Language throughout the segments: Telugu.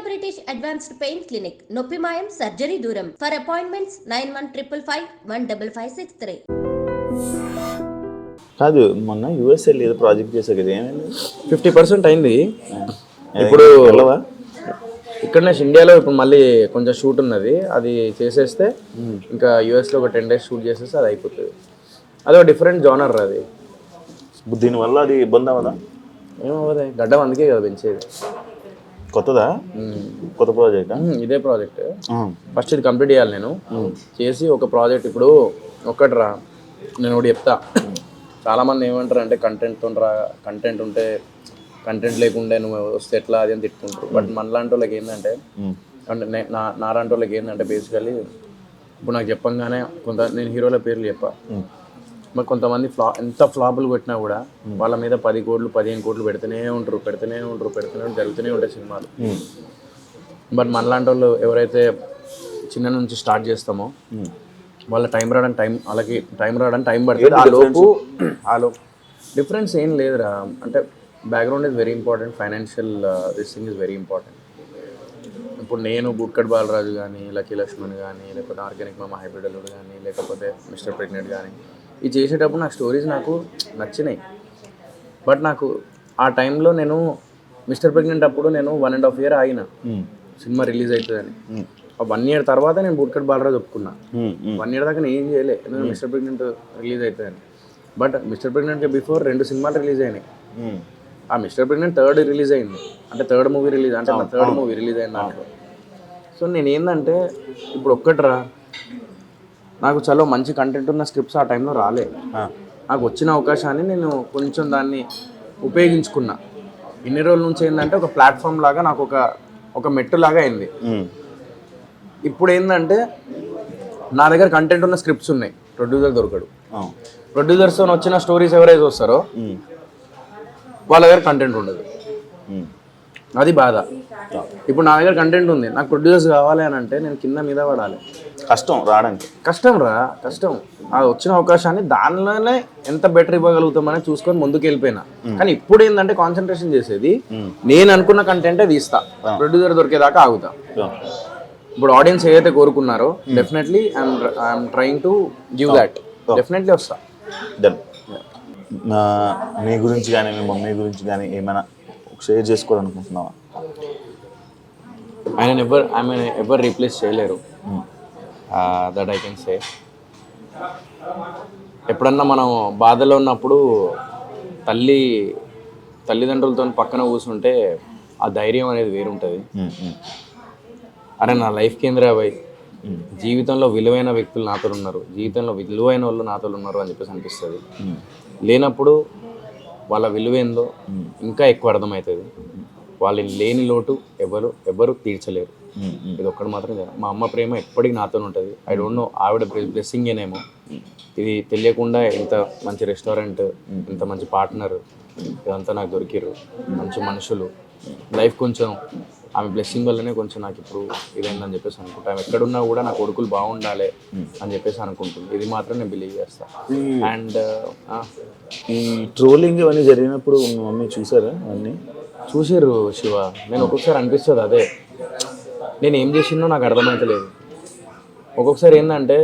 బ్రిటిష్ అడ్వాన్స్డ్ పెయిన్ క్లినిక్ నొప్పి మాయం సర్జరీ దూరం ఫర్ అపాయింట్మెంట్స్ 9155515563. కాదు మొన్న యూఎస్ఏ ఏదో ప్రాజెక్ట్ చేశారు కదా, ఏమైంది? 50% అయింది. ఇప్పుడు ఇక్కడనే ఇండియాలో ఇప్పుడు మళ్ళీ కొంచెం షూట్ ఉన్నది, అది చేసేస్తే ఇంకా యూఎస్లో ఒక 10 days షూట్ చేసేస్తే అది అయిపోతుంది. అదొక డిఫరెంట్ జోనర్ అది. దీనివల్ల అది ఇబ్బంది అవ్వదా? ఏమవ్వదు, గడ్డం అందుకే కదా పెంచేది. కొత్తదా? కొత్త ప్రాజెక్ట్? ఇదే ప్రాజెక్ట్. ఫస్ట్ ఇది కంప్లీట్ చేయాలి నేను. చేసి ఒక ప్రాజెక్ట్ ఇప్పుడు ఒక్కటిరా నేను ఒకటి చెప్తా. చాలామంది ఏమంటారు అంటే కంటెంట్ ఉంటే కంటెంట్ లేకుండే నువ్వు వస్తే ఎట్లా అది అని తిట్టుకుంటారు. బట్ మనలాంటి వాళ్ళకి ఏంటంటే అంటే నాలాంటి వాళ్ళకి ఏంటంటే బేసికలీ ఇప్పుడు నాకు చెప్పంగానే నేను హీరోల పేర్లు చెప్పా, మరి కొంతమంది ఎంత ఫ్లాపులు పెట్టినా కూడా వాళ్ళ మీద 10 కోట్లు 15 కోట్లు పెడుతూనే ఉంటారు జరుగుతూనే ఉంటాయి సినిమాలు. బట్ మనలాంటి వాళ్ళు ఎవరైతే చిన్న నుంచి స్టార్ట్ చేస్తామో వాళ్ళ వాళ్ళకి టైం రావడానికి టైం పడుతుంది. ఆ లోపు డిఫరెన్స్ ఏం లేదురా. అంటే background is very important, financial this thing is very important. ఇప్పుడు నేను బుట్కట్ బాలరాజు కానీ, లక్కీ లక్ష్మణ్ కానీ, లేకపోతే ఆర్గానిక్ మామ హైబ్రిడ్ అల్లుడు కానీ, లేకపోతే మిస్టర్ ప్రెగ్నెంట్ కానీ, ఇది చేసేటప్పుడు నాకు స్టోరీస్ నాకు నచ్చినాయి. బట్ నాకు ఆ టైంలో నేను మిస్టర్ ప్రెగ్నెంట్ అప్పుడు నేను 1.5 year ఆగిన సినిమా రిలీజ్ అవుతుందని. 1 year తర్వాత నేను బుట్కట్ బాలరాజు ఒప్పుకున్నా. 1 year దాకా నేను ఏం చేయలే, ఎందుకంటే మిస్టర్ ప్రెగ్నెంట్ రిలీజ్ అవుతుందని. బట్ మిస్టర్ ప్రెగ్నెంట్కి బిఫోర్ 2 సినిమాలు రిలీజ్ అయినాయి. ఆ మిస్టర్ ప్రెగ్నెంట్ థర్డ్ రిలీజ్ అయింది, అంటే థర్డ్ మూవీ రిలీజ్ అయింది దాంట్లో. సో నేను ఏంటంటే ఇప్పుడు ఒక్కటిరా, నాకు చాలా మంచి కంటెంట్ ఉన్న స్క్రిప్ట్స్ ఆ టైంలో రాలే. నాకు వచ్చిన అవకాశాన్ని నేను కొంచెం దాన్ని ఉపయోగించుకున్నా. ఇన్ని రోజుల నుంచి ఏంటంటే ఒక ప్లాట్ఫామ్ లాగా నాకు ఒక మెట్టు లాగా అయింది. ఇప్పుడు ఏంటంటే నా దగ్గర కంటెంట్ ఉన్న స్క్రిప్ట్స్ ఉన్నాయి, ప్రొడ్యూసర్ దొరకడు. ప్రొడ్యూసర్స్తో వచ్చిన స్టోరీస్ ఎవరైతే వస్తారో వాళ్ళ దగ్గర కంటెంట్ ఉండదు, అది బాధ. ఇప్పుడు నా దగ్గర కంటెంట్ ఉంది, నాకు ప్రొడ్యూసర్స్ కావాలి అని అంటే నేను కింద మీద పడాలి. కష్టం రావడానికి, కష్టం. అది వచ్చిన అవకాశాన్ని దానిలోనే ఎంత బెటర్ ఇవ్వగలుగుతామని చూసుకొని ముందుకు వెళ్ళిపోయినా. కానీ ఇప్పుడు ఏంటంటే కాన్సన్ట్రేషన్ చేసేది నేను అనుకున్న కంటెంటే తీస్తా, ప్రొడ్యూసర్ దొరికేదాకా ఆగుతా. ఇప్పుడు ఆడియన్స్ ఏదైతే కోరుకున్నారో definitely I'm trying to give that, definitely వస్తా. డన్. మీ గురించి కానీ మీ మమ్మీ గురించి కానీ ఏమైనా షేర్ చేసుకోవాలనుకుంటున్నావా? ఆయన ఎవరు రీప్లేస్ చేయలేరు, దట్ ఐ కెన్ సే. ఎప్పుడన్నా మనం బాధలో ఉన్నప్పుడు తల్లిదండ్రులతో పక్కన కూర్చుంటే ఆ ధైర్యం అనేది వేరుంటుంది. అరే నా లైఫ్ కేంద్ర పోయి జీవితంలో విలువైన వ్యక్తులు నాతో ఉన్నారు, జీవితంలో విలువైన వాళ్ళు నాతో ఉన్నారు అని చెప్పేసి అనిపిస్తుంది. లేనప్పుడు వాళ్ళ విలువేందో ఇంకా ఎక్కువ అర్థమవుతుంది. వాళ్ళు లేని లోటు ఎవరు తీర్చలేరు. ఇది ఒక్కటి మాత్రం. మా అమ్మ ప్రేమ ఎప్పటికీ నాతో ఉంటుంది. ఐ డోంట్ నో ఆవిడ బ్లెస్సింగ్ ఏనేమో, ఇది తెలియకుండా ఇంత మంచి రెస్టారెంట్, ఇంత మంచి పార్ట్నర్, ఇదంతా నాకు దొరికిరు. మంచి మనుషులు, లైఫ్ కొంచెం ఆమె బ్లెస్సింగ్ వల్లనే కొంచెం నాకు ఇప్పుడు ఇదైందని చెప్పేసి అనుకుంటా. ఆమె ఎక్కడున్నా కూడా నా కొడుకులు బాగుండాలి అని చెప్పేసి అనుకుంటుంది. ఇది మాత్రం నేను బిలీవ్ చేస్తాను. అండ్ ఈ ట్రోలింగ్ ఇవన్నీ జరిగినప్పుడు మీ మమ్మీ చూసారా? అన్నీ చూసారు శివ. నేను ఒక్కొక్కసారి అనిపిస్తుంది అదే, నేను ఏం చేసిందో నాకు అర్థమవుతలేదు. ఒక్కొక్కసారి ఏంటంటే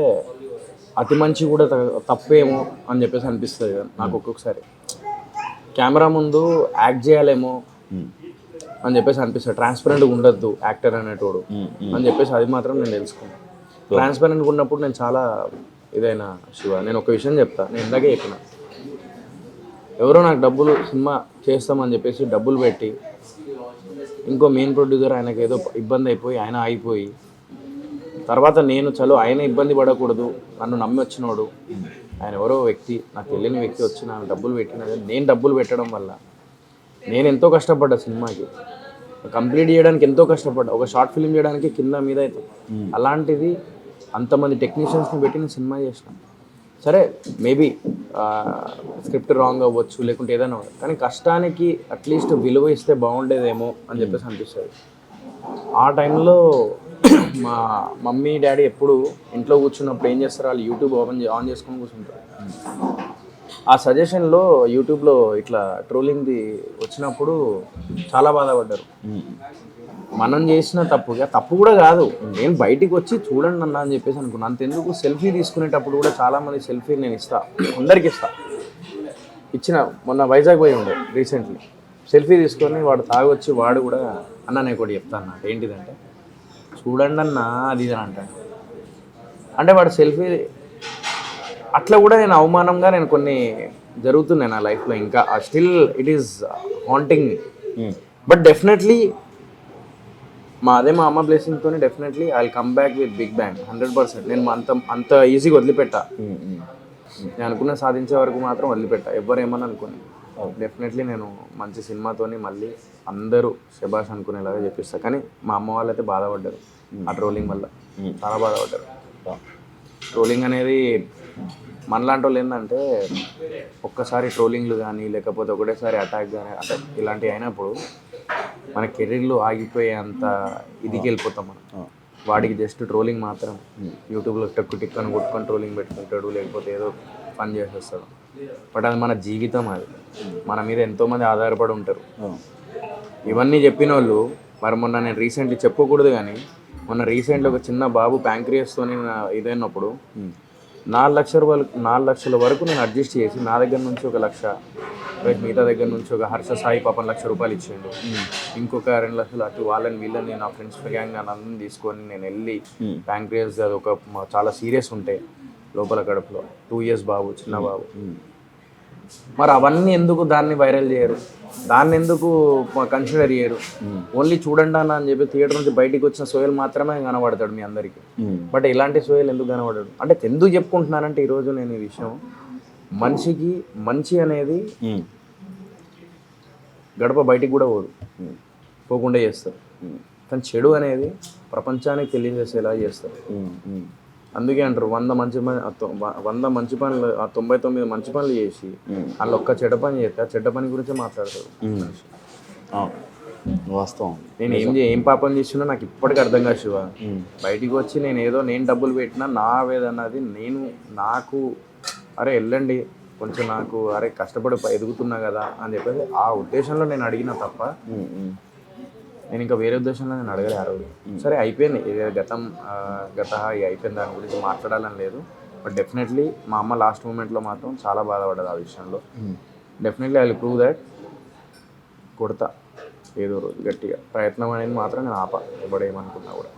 అతి మంచి కూడా తప్పేమో అని చెప్పేసి అనిపిస్తుంది నాకు. ఒక్కొక్కసారి కెమెరా ముందు యాక్ట్ చేయాలేమో అని చెప్పేసి అనిపిస్తుంది. ట్రాన్స్పరెంట్గా ఉండద్దు యాక్టర్ అనేటోడు అని చెప్పేసి అది మాత్రం నేను తెలుసుకున్నాను. ట్రాన్స్పరెంట్గా ఉన్నప్పుడు నేను చాలా ఇదైనా శివ. నేను ఒక విషయం చెప్తా, నేను ఇందాకే చెప్పిన, ఎవరో నాకు సినిమా చేస్తామని చెప్పేసి డబ్బులు పెట్టి ఇంకో మెయిన్ ప్రొడ్యూసర్ ఆయనకి ఏదో ఇబ్బంది అయిపోయి ఆయన ఆగిపోయి, తర్వాత నేను ఆయన ఇబ్బంది పడకూడదు, నన్ను నమ్మి వచ్చినోడు ఆయన ఎవరో వ్యక్తి, నాకు తెలియని వ్యక్తి వచ్చి నాకు డబ్బులు పెట్టినది. నేను డబ్బులు పెట్టడం వల్ల నేను ఎంతో కష్టపడ్డా, సినిమాకి కంప్లీట్ చేయడానికి ఎంతో కష్టపడ్డా, ఒక షార్ట్ ఫిల్మ్ చేయడానికి కింద మీద అవుతుంది. అలాంటిది అంతమంది టెక్నీషియన్స్ని పెట్టి నేను సినిమా చేసినాను. సరే మేబీ స్క్రిప్ట్ రాంగ్ అవ్వచ్చు, లేకుంటే ఏదైనా, కానీ కష్టానికి అట్లీస్ట్ విలువ ఇస్తే బాగుండేదేమో అని చెప్పేసి అనిపిస్తుంది. ఆ టైంలో మా మమ్మీ డాడీ ఎప్పుడు ఇంట్లో కూర్చున్నప్పుడు ఏం చేస్తారు, వాళ్ళు యూట్యూబ్ ఆన్ చేసుకొని కూర్చుంటారు. ఆ సజెషన్లో యూట్యూబ్లో ఇట్లా ట్రోలింగ్ది వచ్చినప్పుడు చాలా బాధపడ్డారు. మనం చేసిన తప్పుగా తప్పు కూడా కాదు, నేను బయటికి వచ్చి చూడండి అన్న అని చెప్పేసి అనుకున్నాను. అంతెందుకు సెల్ఫీ తీసుకునేటప్పుడు కూడా చాలామంది సెల్ఫీ నేను ఇస్తా, అందరికి ఇస్తా. ఇచ్చిన మొన్న వైజాగ్ పోయి ఉండే రీసెంట్లీ, సెల్ఫీ తీసుకొని వాడు తాగొచ్చి వాడు కూడా అన్న నేను కూడా చెప్తాను అన్నట్టు. ఏంటిదంటే చూడండి అన్న అది ఇది అని అంటాడు. అంటే వాడు సెల్ఫీ అట్లా కూడా నేను అవమానంగా నేను కొన్ని జరుగుతున్నాయి నా లైఫ్లో. ఇంకా still it is haunting me. But definitely మా అమ్మ బ్లెస్సింగ్తో definitely I will come back with big bang 100%. నేను అంత ఈజీగా వదిలిపెట్టా. నేను అనుకున్న సాధించే వరకు మాత్రం వదిలిపెట్టా, ఎవరేమని అనుకుని. డెఫినెట్లీ నేను మంచి సినిమాతోని మళ్ళీ అందరూ శబాష్ అనుకునేలాగా చెప్పిస్తా. కానీ మా అమ్మ వాళ్ళు అయితే బాధపడ్డారు ఆ ట్రోలింగ్ వల్ల, చాలా బాధపడ్డారు. ట్రోలింగ్ అనేది మనలాంటి వాళ్ళు ఏంటంటే ఒక్కసారి ట్రోలింగ్లు కానీ లేకపోతే ఒకటేసారి అటాక్ కానీ అంటే ఇలాంటివి అయినప్పుడు మన కెరీర్లు ఆగిపోయేంత ఇదికి వెళ్ళిపోతాం మనం. వాడికి జస్ట్ ట్రోలింగ్ మాత్రం, యూట్యూబ్లో టిక్ అని కొట్టుకొని ట్రోలింగ్ పెట్టుకుంటాడు, లేకపోతే ఏదో పని చేసేస్తాడు. బట్ అది మన జీవితం, అది మన మీద ఎంతోమంది ఆధారపడి ఉంటారు. ఇవన్నీ చెప్పిన వాళ్ళు మరి మొన్న నేను రీసెంట్లీ చెప్పకూడదు కానీ మొన్న రీసెంట్లీ ఒక చిన్న బాబు ప్యాంక్రియాస్తో ఇదైనప్పుడు 4 లక్షల వరకు నేను అడ్జస్ట్ చేసి నా దగ్గర నుంచి 1 లక్ష, మిగతా దగ్గర నుంచి ఒక హర్ష సాయి పాపం 1 లక్ష రూపాయలు ఇచ్చిండు. ఇంకొక 2 లక్షలు అటు వాళ్ళని వీళ్ళని నా ఫ్రెండ్స్ గ్యాంగ్ అందరిని తీసుకొని నేను వెళ్ళి ప్యాంక్రియాస్ అది ఒక చాలా సీరియస్ ఉంటే లోపల కడుపులో 2 years బాబు, చిన్న బాబు. మరి అవన్నీ ఎందుకు దాన్ని వైరల్ చేయరు, దాన్ని ఎందుకు కన్సిడర్ చేయరు? ఓన్లీ చూడండి అన్న అని చెప్పి థియేటర్ నుంచి బయటికి వచ్చిన సోయల్ మాత్రమే కనబడతాడు మీ అందరికీ. బట్ ఇలాంటి సోయల్ ఎందుకు కనబడాడు అంటే ఎందుకు చెప్పుకుంటున్నానంటే ఈరోజు నేను ఈ విషయం, మనిషికి మంచి అనేది గడప బయటికి కూడా పోకుండా చేస్తారు, కానీ చెడు అనేది ప్రపంచానికి తెలియజేసేలా చేస్తారు. అందుకే అంటారు 100 మంచి పనులు 99 మంచి పనులు చేసి వాళ్ళు ఒక్క చెడ్డ పని చేస్తే ఆ చెడ్డ పని గురించే మాట్లాడతారు మనిషి. వాస్తవం. నేను ఏం పాపం చేసినా నాకు ఇప్పటికీ అర్థం కాదు శివ. బయటికి వచ్చి నేను డబ్బులు పెట్టినా నా వేదన్నది నాకు అరే వెళ్ళండి కొంచెం, నాకు అరే కష్టపడి ఎదుగుతున్నా కదా అని చెప్పేసి ఆ ఉద్దేశంలో నేను అడిగిన తప్ప నేను ఇంకా వేరే ఉద్దేశంలో నేను అడగలే ఆ రోజు. సరే అయిపోయింది, గత అయిపోయింది, దాని గురించి మాట్లాడాలని లేదు. బట్ డెఫినెట్లీ మా అమ్మ లాస్ట్ మూమెంట్లో మాత్రం చాలా బాధపడ్డది ఆ విషయంలో. Definitely I will prove that. కొడతా ఏదో రోజు గట్టిగా, ప్రయత్నం అనేది మాత్రం నేను ఎవడేమనుకున్నా కూడా.